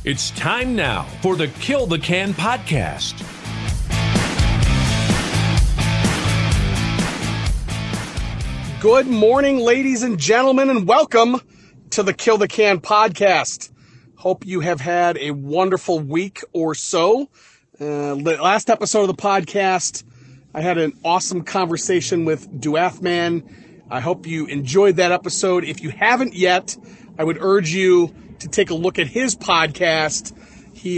It's time now for the Kill the Can podcast. Good morning, ladies and gentlemen, and welcome to the Kill the Can podcast. Hope you have had a wonderful week or so. Last episode of the podcast, I had an awesome conversation with Duathman. I hope you enjoyed that episode. If you haven't yet, I would urge you to take a look at his podcast.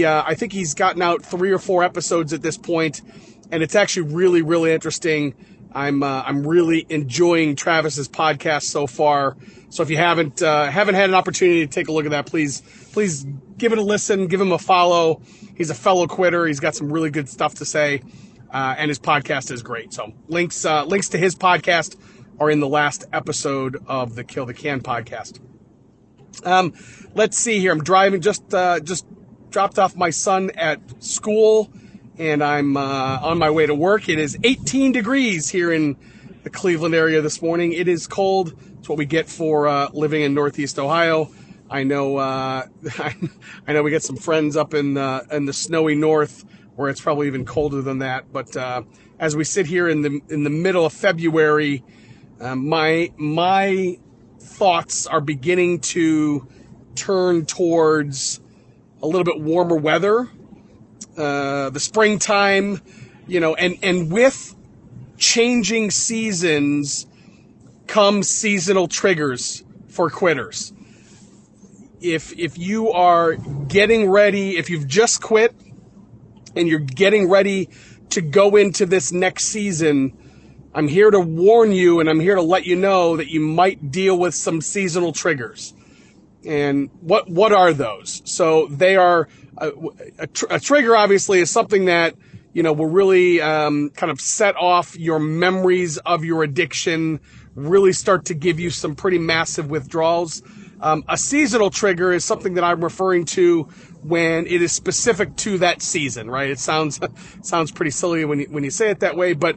I think he's gotten out 3 or 4 episodes at this point, and it's actually really, really interesting. I'm really enjoying Travis's podcast so far. So if you haven't had an opportunity to take a look at that, please give it a listen, give him a follow. He's a fellow quitter. He's got some really good stuff to say, and his podcast is great. So links to his podcast are in the last episode of the Kill the Can podcast. Let's see here. I'm driving, just dropped off my son at school, and I'm on my way to work. It is 18 degrees here in the Cleveland area this morning. It is cold. It's what we get for living in Northeast Ohio. I know I know we got some friends up in the snowy north where it's probably even colder than that. But as we sit here in the middle of February, my thoughts are beginning to turn towards a little bit warmer weather, the springtime, and with changing seasons come seasonal triggers for quitters. If you are getting ready, if you've just quit and you're getting ready to go into this next season, I'm here to warn you, and I'm here to let you know that you might deal with some seasonal triggers. And what are those? So they are a trigger. Obviously, is something that will really kind of set off your memories of your addiction, really start to give you some pretty massive withdrawals. A seasonal trigger is something that I'm referring to when it is specific to that season. Right? It sounds pretty silly when you say it that way, but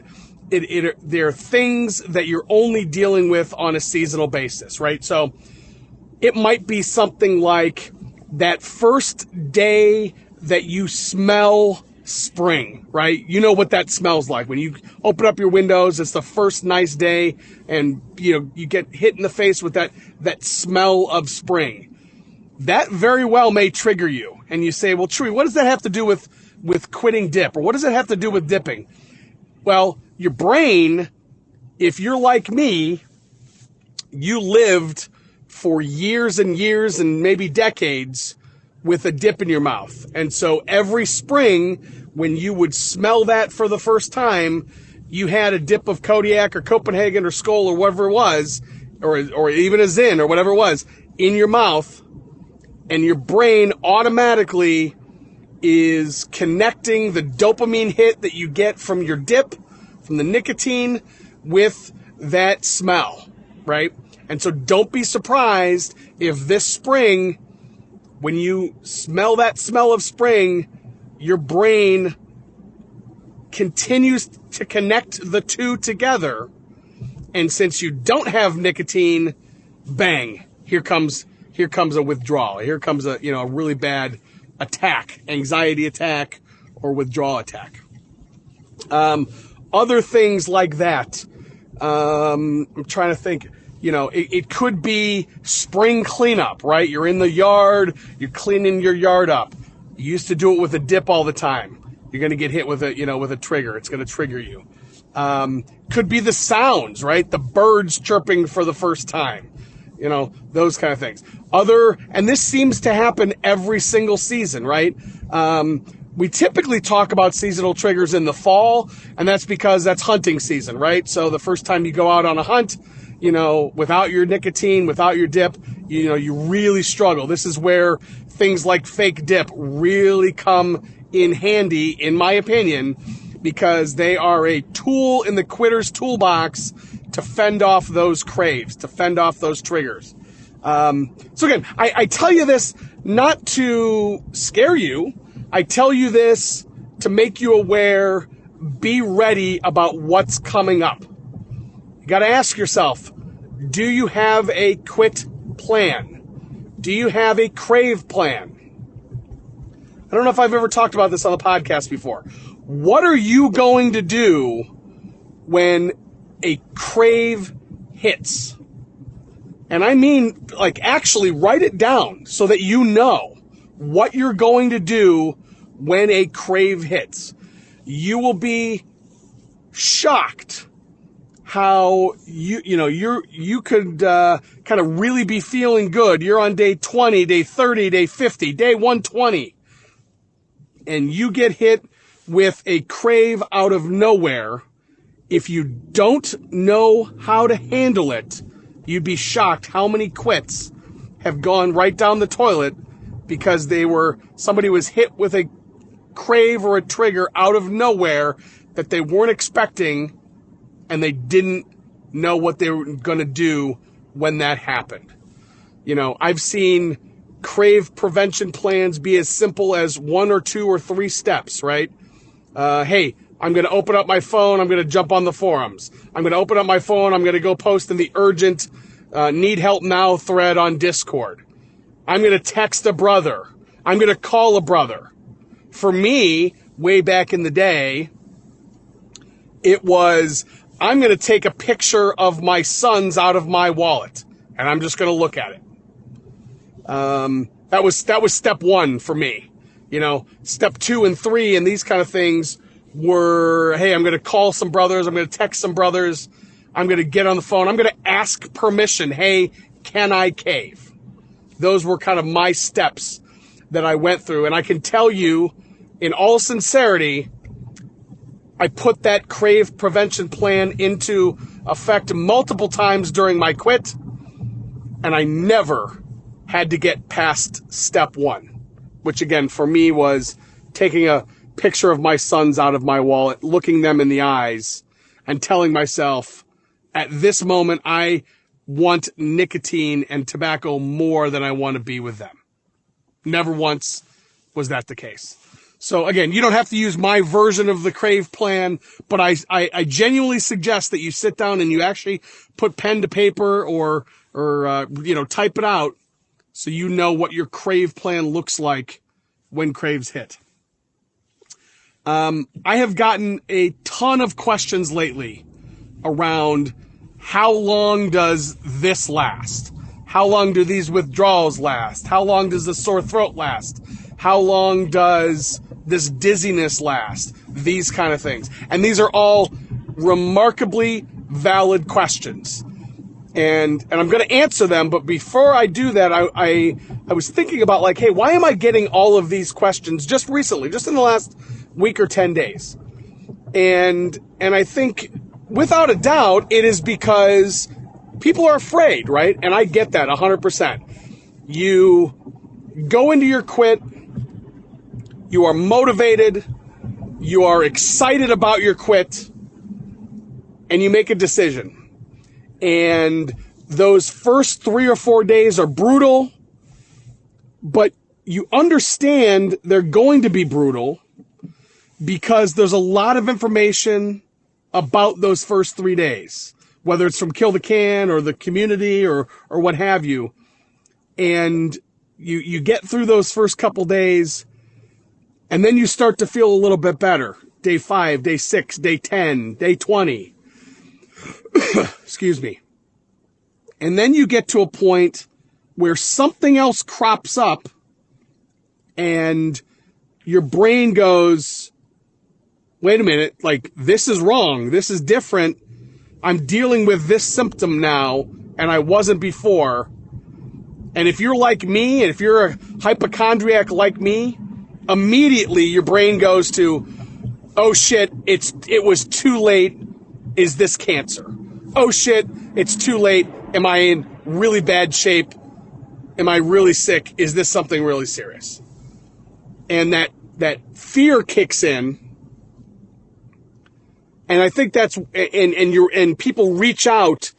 there are things that you're only dealing with on a seasonal basis, right? So it might be something like that first day that you smell spring, right? You know what that smells like. When you open up your windows, it's the first nice day, and you get hit in the face with that smell of spring. That very well may trigger you. And you say, well, Chewie, what does that have to do with quitting dip? Or what does it have to do with dipping? Well, your brain, if you're like me, you lived for years and years and maybe decades with a dip in your mouth. And so every spring, when you would smell that for the first time, you had a dip of Kodiak or Copenhagen or Skol or whatever it was, or even a Zin or whatever it was, in your mouth, and your brain automatically is connecting the dopamine hit that you get from your dip, from the nicotine, with that smell, right? And so don't be surprised if this spring, when you smell that smell of spring, your brain continues to connect the two together. And since you don't have nicotine, bang, here comes a withdrawal. Here comes a really bad attack, anxiety attack or withdrawal attack. Other things like that. I'm trying to think, it could be spring cleanup, right? You're in the yard, you're cleaning your yard up. You used to do it with a dip all the time. You're going to get hit with a trigger. It's going to trigger you. Could be the sounds, right? The birds chirping for the first time. Those kind of things. And this seems to happen every single season, right? We typically talk about seasonal triggers in the fall, and that's because that's hunting season, right? So the first time you go out on a hunt, without your nicotine, without your dip, you really struggle. This is where things like fake dip really come in handy, in my opinion, because they are a tool in the quitter's toolbox to fend off those craves, to fend off those triggers. So again, I tell you this not to scare you. I tell you this to make you aware, be ready about what's coming up. You got to ask yourself, do you have a quit plan? Do you have a crave plan? I don't know if I've ever talked about this on the podcast before. What are you going to do when a crave hits? And I mean, like, actually write it down so that you know what you're going to do when a crave hits. You will be shocked how you could kind of really be feeling good. You're on day 20, day 30, day 50, day 120, and you get hit with a crave out of nowhere. If you don't know how to handle it, you'd be shocked how many quits have gone right down the toilet because somebody was hit with a crave or a trigger out of nowhere that they weren't expecting, and they didn't know what they were going to do when that happened. I've seen crave prevention plans be as simple as 1 or 2 or 3 steps, right? Hey, I'm going to open up my phone. I'm going to jump on the forums. I'm going to open up my phone. I'm going to go post in the urgent need help now thread on Discord. I'm going to text a brother. I'm going to call a brother. For me, way back in the day, it was, I'm going to take a picture of my sons out of my wallet, and I'm just going to look at it. That was step 1 for me. Step 2 and 3 and these kind of things were, hey, I'm going to call some brothers. I'm going to text some brothers. I'm going to get on the phone. I'm going to ask permission. Hey, can I cave? Those were kind of my steps that I went through. And I can tell you, in all sincerity, I put that crave prevention plan into effect multiple times during my quit, and I never had to get past step 1, which again for me was taking a picture of my sons out of my wallet, looking them in the eyes, and telling myself, at this moment, I want nicotine and tobacco more than I want to be with them. Never once was that the case. So again, you don't have to use my version of the crave plan, but I genuinely suggest that you sit down and you actually put pen to paper or type it out so you know what your crave plan looks like when craves hit. I have gotten a ton of questions lately around how long does this last? How long do these withdrawals last? How long does the sore throat last? How long does this dizziness last? These kind of things. And these are all remarkably valid questions. And I'm going to answer them, but before I do that, I was thinking about, like, hey, why am I getting all of these questions just recently, just in the last week or 10 days? And I think, without a doubt, it is because people are afraid, right? And I get that 100%. You go into your quit, you are motivated, you are excited about your quit, and you make a decision. And those first 3 or 4 days are brutal, but you understand they're going to be brutal because there's a lot of information about those first 3 days, whether it's from Kill the Can or the community or what have you. And you get through those first couple days, and then you start to feel a little bit better. Day 5, day 6, day 10, day 20. Excuse me. And then you get to a point where something else crops up and your brain goes, wait a minute, like, this is wrong. This is different. I'm dealing with this symptom now, and I wasn't before. And if you're like me, and if you're a hypochondriac like me, immediately your brain goes to, oh shit, it was too late. Is this cancer? Oh shit, it's too late. Am I in really bad shape? Am I really sick? Is this something really serious? And that fear kicks in. And I think that's, and people reach out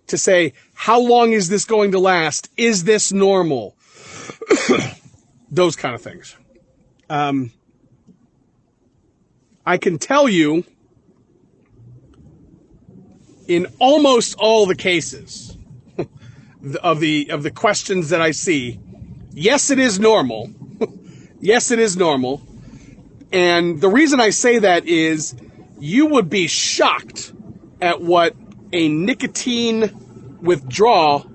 to say, how long is this going to last? Is this normal? Those kind of things. I can tell you, in almost all the cases of the questions that I see, yes, it is normal. Yes, it is normal. And the reason I say that is you would be shocked at what a nicotine withdrawal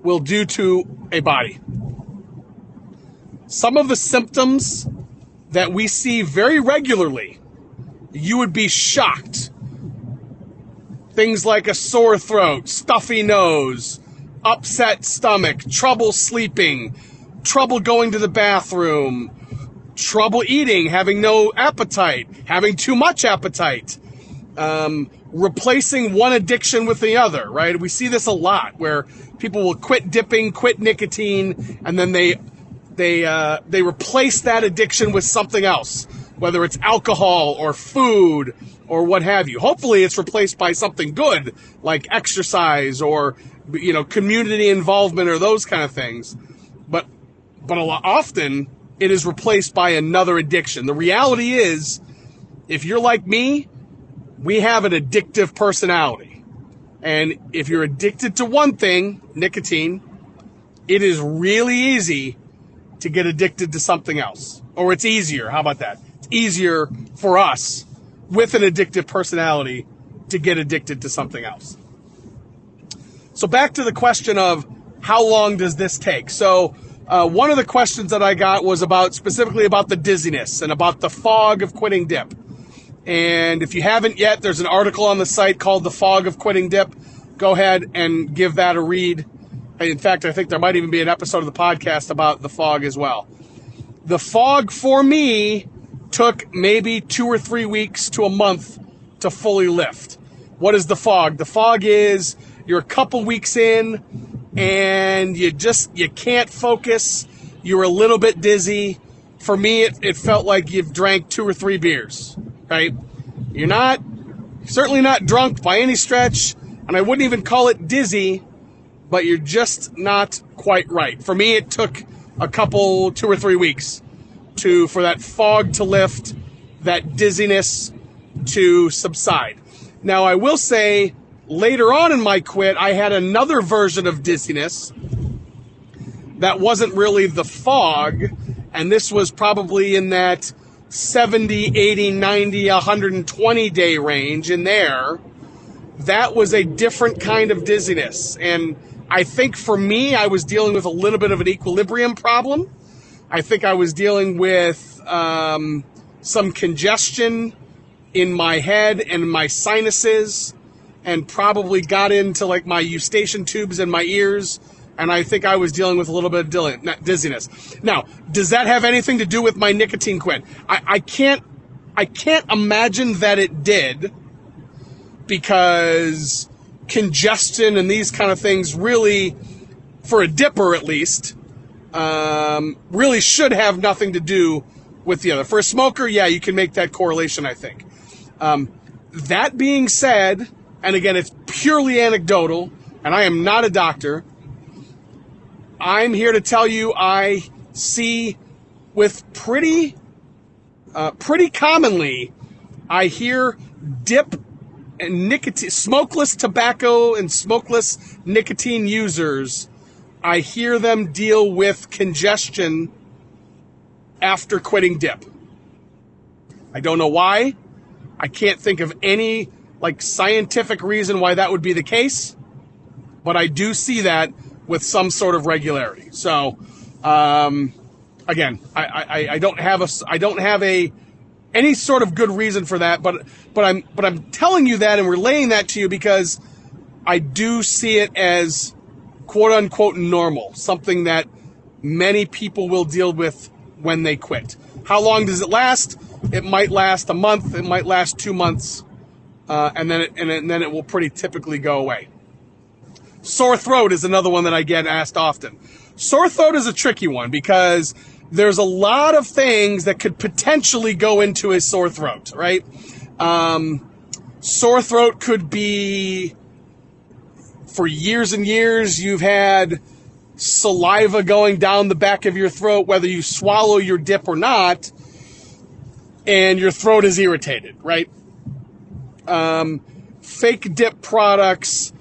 will do to a body. Some of the symptoms that we see very regularly, you would be shocked. Things like a sore throat, stuffy nose, upset stomach, trouble sleeping, trouble going to the bathroom, trouble eating, having no appetite, having too much appetite, replacing one addiction with the other, right? We see this a lot where people will quit dipping, quit nicotine, and then they replace that addiction with something else, whether it's alcohol or food or what have you. Hopefully it's replaced by something good like exercise or, community involvement or those kind of things. But often it is replaced by another addiction. The reality is, if you're like me, we have an addictive personality. And if you're addicted to one thing, nicotine, it is really easy to get addicted to something else. Or it's easier. How about that? It's easier for us with an addictive personality to get addicted to something else. So back to the question of how long does this take? So one of the questions that I got was specifically about the dizziness and about the fog of quitting dip. And if you haven't yet, there's an article on the site called The Fog of Quitting Dip. Go ahead and give that a read. In fact, I think there might even be an episode of the podcast about the fog as well. The fog for me took maybe 2 or 3 weeks to a month to fully lift. What is the fog? The fog is you're a couple weeks in and you can't focus. You're a little bit dizzy. For me, it felt like you've drank 2 or 3 beers, right? You're certainly not drunk by any stretch, and I wouldn't even call it dizzy, but you're just not quite right. For me, it took a couple, 2 or 3 weeks for that fog to lift, that dizziness to subside. Now, I will say, later on in my quit, I had another version of dizziness that wasn't really the fog, and this was probably in that 70, 80, 90, 120 day range in there. That was a different kind of dizziness. And I think for me, I was dealing with a little bit of an equilibrium problem. I think I was dealing with some congestion in my head and my sinuses, and probably got into like my eustachian tubes in my ears. And I think I was dealing with a little bit of dizziness. Now, does that have anything to do with my nicotine quit? I can't imagine that it did, because congestion and these kind of things really, for a dipper at least, really should have nothing to do with the other. For a smoker, yeah, you can make that correlation, I think. That being said, and again, it's purely anecdotal, and I am not a doctor, I'm here to tell you I see with pretty commonly, I hear dip and nicotine, smokeless tobacco and smokeless nicotine users, I hear them deal with congestion after quitting dip. I don't know why. I can't think of any scientific reason why that would be the case, but I do see that with some sort of regularity. So, again, I don't have any sort of good reason for that, but I'm telling you that and relaying that to you because I do see it as quote unquote normal, something that many people will deal with when they quit. How long does it last? It might last a month. It might last 2 months, and then it will pretty typically go away. Sore throat is another one that I get asked often. Sore throat is a tricky one because there's a lot of things that could potentially go into a sore throat, right? Sore throat could be, for years and years, you've had saliva going down the back of your throat, whether you swallow your dip or not, and your throat is irritated, right? Fake dip products,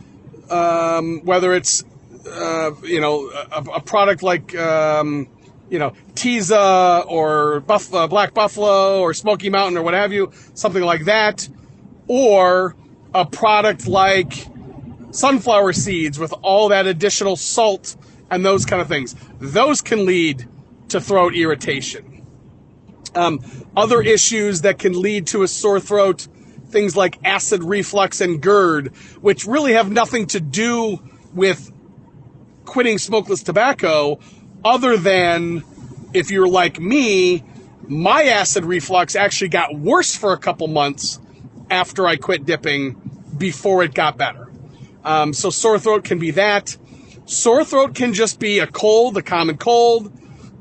whether it's, a product like Teza or Black Buffalo or Smoky Mountain or what have you, something like that, or a product like sunflower seeds with all that additional salt and those kind of things. Those can lead to throat irritation. Other issues that can lead to a sore throat, things like acid reflux and GERD, which really have nothing to do with quitting smokeless tobacco, other than if you're like me, my acid reflux actually got worse for a couple months after I quit dipping before it got better. So sore throat can be that. Sore throat can just be a cold, a common cold.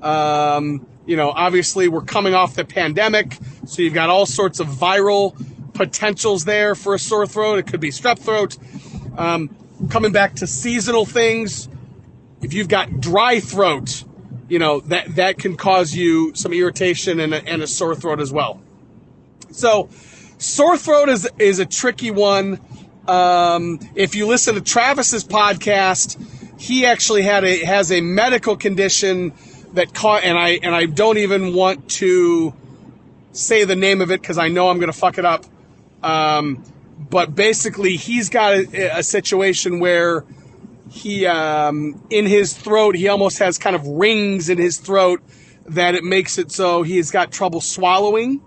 Obviously we're coming off the pandemic, so you've got all sorts of viral potentials there for a sore throat. It could be strep throat. Coming back to seasonal things, if you've got dry throat, that can cause you some irritation and a sore throat as well. So sore throat is a tricky one. If you listen to Travis's podcast, he actually has a medical condition that and I don't even want to say the name of it because I know I'm going to fuck it up. But basically, he's got a situation where he, in his throat, he almost has kind of rings in his throat that it makes it so he's got trouble swallowing.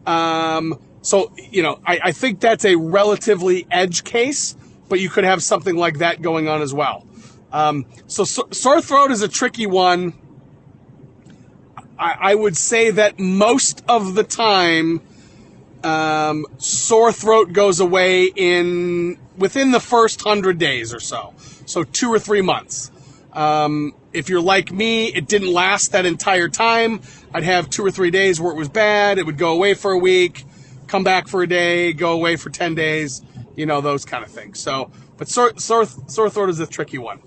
So, I think that's a relatively edge case, but you could have something like that going on as well. So sore throat is a tricky one. I would say that most of the time, sore throat goes away within the first 100 days or so. So 2 or 3 months. If you're like me, it didn't last that entire time. I'd have 2 or 3 days where it was bad. It would go away for a week, come back for a day, go away for 10 days, those kind of things. So, but sore throat is a tricky one.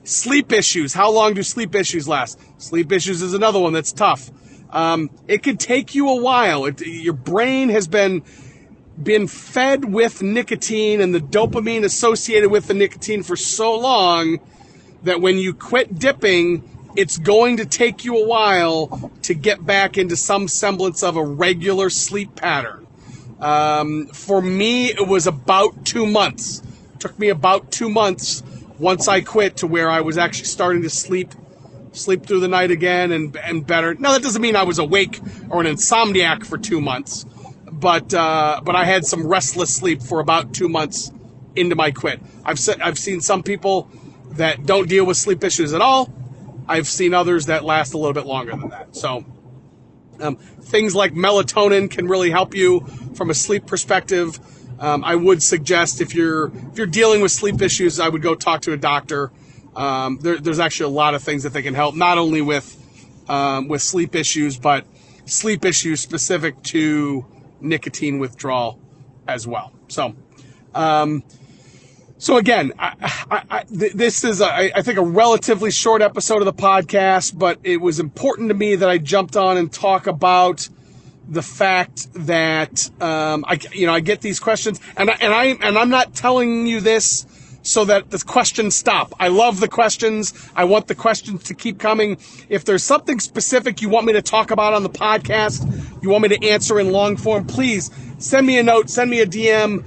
Sleep issues. How long do sleep issues last? Sleep issues is another one that's tough. It could take you a while. Your brain has been fed with nicotine and the dopamine associated with the nicotine for so long that when you quit dipping, it's going to take you a while to get back into some semblance of a regular sleep pattern. For me, it was about 2 months. It took me about 2 months once I quit to where I was actually starting to sleep through the night again and better. Now, that doesn't mean I was awake or an insomniac for 2 months, but I had some restless sleep for about 2 months into my quit. I've seen some people that don't deal with sleep issues at all. I've seen others that last a little bit longer than that. So things like melatonin can really help you from a sleep perspective. I would suggest if you're dealing with sleep issues, I would go talk to a doctor. There's actually a lot of things that they can help, not only with sleep issues, but sleep issues specific to nicotine withdrawal as well. So, again, this is, I think, a relatively short episode of the podcast, but it was important to me that I jumped on and talk about the fact that I get these questions, and I'm not telling you this so that the questions stop. I love the questions. I want the questions to keep coming. If there's something specific you want me to talk about on the podcast, you want me to answer in long form, please send me a note, send me a DM,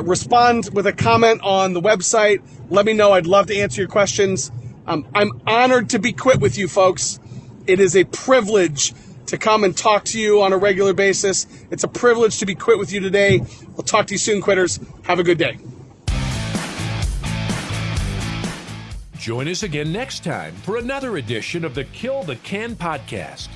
respond with a comment on the website. Let me know. I'd love to answer your questions. I'm honored to be quit with you folks. It is a privilege to come and talk to you on a regular basis. It's a privilege to be quit with you today. We'll talk to you soon, quitters. Have a good day. Join us again next time for another edition of the Kill the Can podcast.